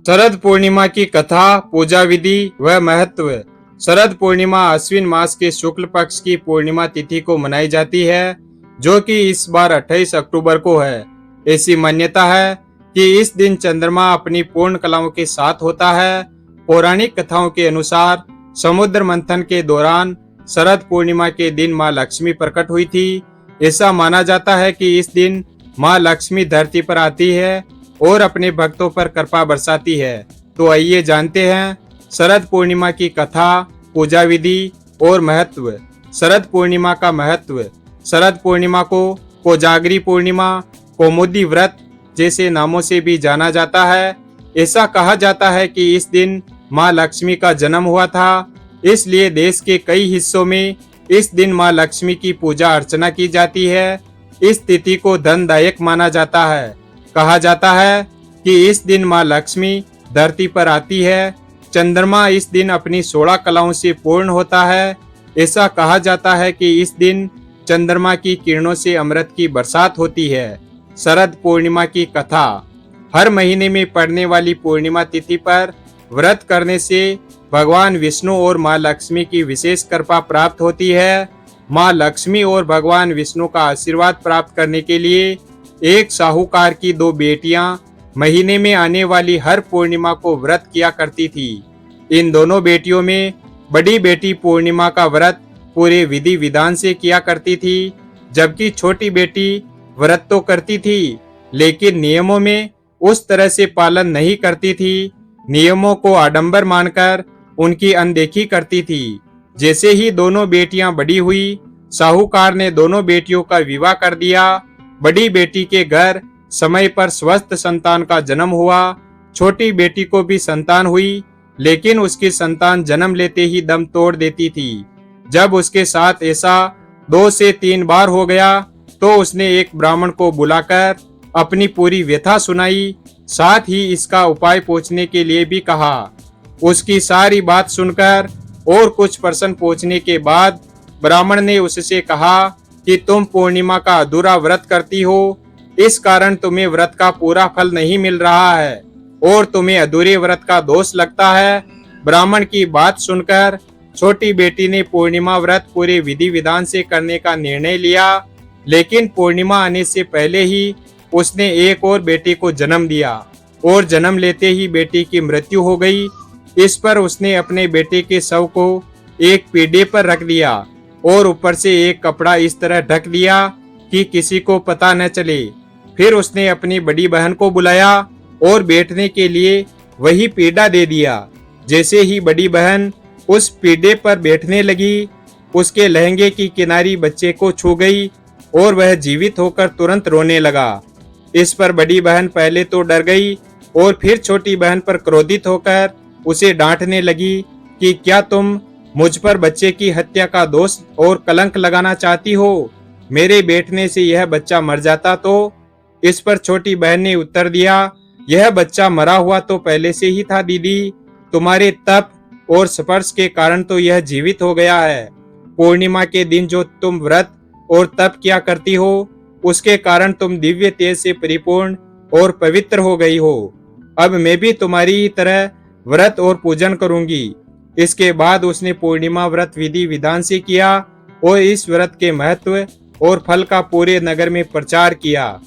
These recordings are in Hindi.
शरद पूर्णिमा की कथा, पूजा विधि व महत्व। शरद पूर्णिमा अश्विन मास के शुक्ल पक्ष की पूर्णिमा तिथि को मनाई जाती है, जो कि इस बार 28 अक्टूबर को है। ऐसी मान्यता है कि इस दिन चंद्रमा अपनी पूर्ण कलाओं के साथ होता है। पौराणिक कथाओं के अनुसार समुद्र मंथन के दौरान शरद पूर्णिमा के दिन मां लक्ष्मी प्रकट हुई थी। ऐसा माना जाता है कि इस दिन मां लक्ष्मी धरती पर आती है और अपने भक्तों पर कृपा बरसाती है। तो आइए जानते हैं शरद पूर्णिमा की कथा, पूजा विधि और महत्व। शरद पूर्णिमा का महत्व। शरद पूर्णिमा को कोजागरी पूर्णिमा, कौमुदी व्रत जैसे नामों से भी जाना जाता है। ऐसा कहा जाता है कि इस दिन मां लक्ष्मी का जन्म हुआ था, इसलिए देश के कई हिस्सों में इस दिन मां लक्ष्मी की पूजा अर्चना की जाती है। इस तिथि को धनदायक माना जाता है। कहा जाता है कि इस दिन मां लक्ष्मी धरती पर आती है। चंद्रमा इस दिन अपनी 16 कलाओं से पूर्ण होता है। ऐसा कहा जाता है कि इस दिन चंद्रमा की किरणों से अमृत की बरसात होती है। शरद पूर्णिमा की कथा। हर महीने में पड़ने वाली पूर्णिमा तिथि पर व्रत करने से भगवान विष्णु और मां लक्ष्मी की विशेष कृपा प्राप्त होती है। मां लक्ष्मी और भगवान विष्णु का आशीर्वाद प्राप्त करने के लिए एक साहूकार की 2 बेटियां महीने में आने वाली हर पूर्णिमा को व्रत किया करती थी। इन दोनों बेटियों में बड़ी बेटी पूर्णिमा का व्रत पूरे विधि विधान से किया करती थी, जबकि छोटी बेटी व्रत तो करती थी, लेकिन नियमों में उस तरह से पालन नहीं करती थी। नियमों को आडंबर मानकर उनकी अनदेखी करती थी। जैसे ही दोनों बेटियां बड़ी हुई, साहूकार ने दोनों बेटियों का विवाह कर दिया। बड़ी बेटी के घर समय पर स्वस्थ संतान का जन्म हुआ। छोटी बेटी को भी संतान हुई, लेकिन उसकी संतान जन्म लेते ही दम तोड़ देती थी। जब उसके साथ ऐसा 2 से 3 बार हो गया, तो उसने एक ब्राह्मण को बुलाकर अपनी पूरी व्यथा सुनाई, साथ ही इसका उपाय पूछने के लिए भी कहा। उसकी सारी बात सुनकर और कुछ प्रश्न पूछने के बाद ब्राह्मण ने उससे कहा कि तुम पूर्णिमा का अधूरा व्रत करती हो, इस कारण तुम्हें व्रत का पूरा फल नहीं मिल रहा है और तुम्हें अधूरे व्रत का दोष लगता है। ब्राह्मण की बात सुनकर छोटी बेटी ने पूर्णिमा व्रत पूरे विधि विधान से करने का निर्णय लिया, लेकिन पूर्णिमा आने से पहले ही उसने एक और बेटी को जन्म दिया और जन्म लेते ही बेटी की मृत्यु हो गई। इस पर उसने अपने बेटे के शव को एक पीढ़े पर रख दिया और ऊपर से एक कपड़ा इस तरह ढक दिया कि किसी को पता न चले। फिर उसने अपनी बड़ी बहन को बुलाया और बैठने के लिए वही पीढ़ा दे दिया। जैसे ही बड़ी बहन उस पीढ़े पर बैठने लगी, उसके लहंगे की किनारी बच्चे को छू गई और वह जीवित होकर तुरंत रोने लगा। इस पर बड़ी बहन पहले तो डर गई और फिर छोटी बहन पर क्रोधित होकर उसे डांटने लगी कि क्या तुम मुझ पर बच्चे की हत्या का दोष और कलंक लगाना चाहती हो? मेरे बैठने से यह बच्चा मर जाता तो? इस पर छोटी बहन ने उत्तर दिया, यह बच्चा मरा हुआ तो पहले से ही था दीदी, तुम्हारे तप और स्पर्श के कारण तो यह जीवित हो गया है। पूर्णिमा के दिन जो तुम व्रत और तप किया करती हो, उसके कारण तुम दिव्य तेज से परिपूर्ण और पवित्र हो गई हो। अब मैं भी तुम्हारी ही तरह व्रत और पूजन करूंगी। इसके बाद उसने पूर्णिमा व्रत विधि विधान से किया और इस व्रत के महत्व और फल का पूरे नगर में प्रचार किया।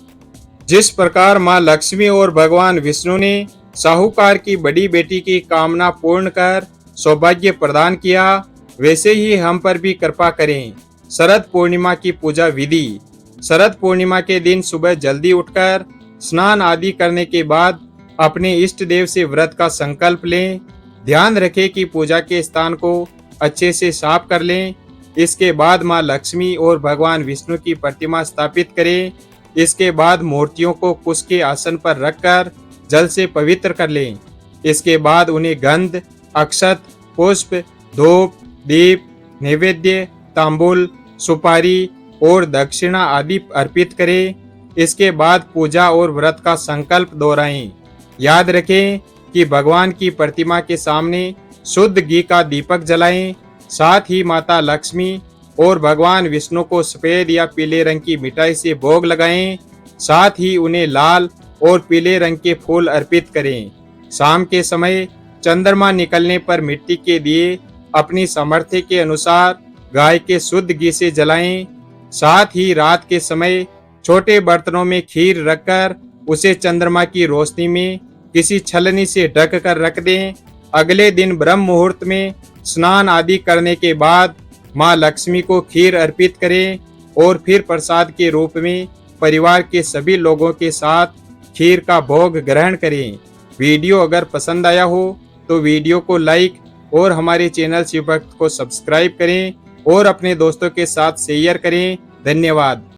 जिस प्रकार मां लक्ष्मी और भगवान विष्णु ने साहूकार की बड़ी बेटी की कामना पूर्ण कर सौभाग्य प्रदान किया, वैसे ही हम पर भी कृपा करें। शरद पूर्णिमा की पूजा विधि। शरद पूर्णिमा के दिन सुबह जल्दी उठकर स्नान आदि करने के बाद अपने इष्ट देव से व्रत का संकल्प लें। ध्यान रखें कि पूजा के स्थान को अच्छे से साफ कर लें। इसके बाद मां लक्ष्मी और भगवान विष्णु की प्रतिमा स्थापित करें। इसके बाद मूर्तियों को कुश के आसन पर रखकर जल से पवित्र कर लें। इसके बाद उन्हें गंध, अक्षत, पुष्प, धूप, दीप, नैवेद्य, तांबूल, सुपारी और दक्षिणा आदि अर्पित करें। इसके बाद पूजा और व्रत का संकल्प दोहराएं। याद रखें कि भगवान की प्रतिमा के सामने शुद्ध घी का दीपक जलाएं। साथ ही माता लक्ष्मी और भगवान विष्णु को सफेद या पीले रंग की मिठाई से भोग लगाएं। साथ ही उन्हें लाल और पीले रंग के फूल अर्पित करें। शाम के समय चंद्रमा निकलने पर मिट्टी के दिए अपनी सामर्थ्य के अनुसार गाय के शुद्ध घी से जलाएं। साथ ही रात के समय छोटे बर्तनों में खीर रखकर उसे चंद्रमा की रोशनी में किसी छलनी से ढक कर रख दें। अगले दिन ब्रह्म मुहूर्त में स्नान आदि करने के बाद मां लक्ष्मी को खीर अर्पित करें और फिर प्रसाद के रूप में परिवार के सभी लोगों के साथ खीर का भोग ग्रहण करें। वीडियो अगर पसंद आया हो तो वीडियो को लाइक और हमारे चैनल शिव भक्त को सब्सक्राइब करें और अपने दोस्तों के साथ शेयर करें। धन्यवाद।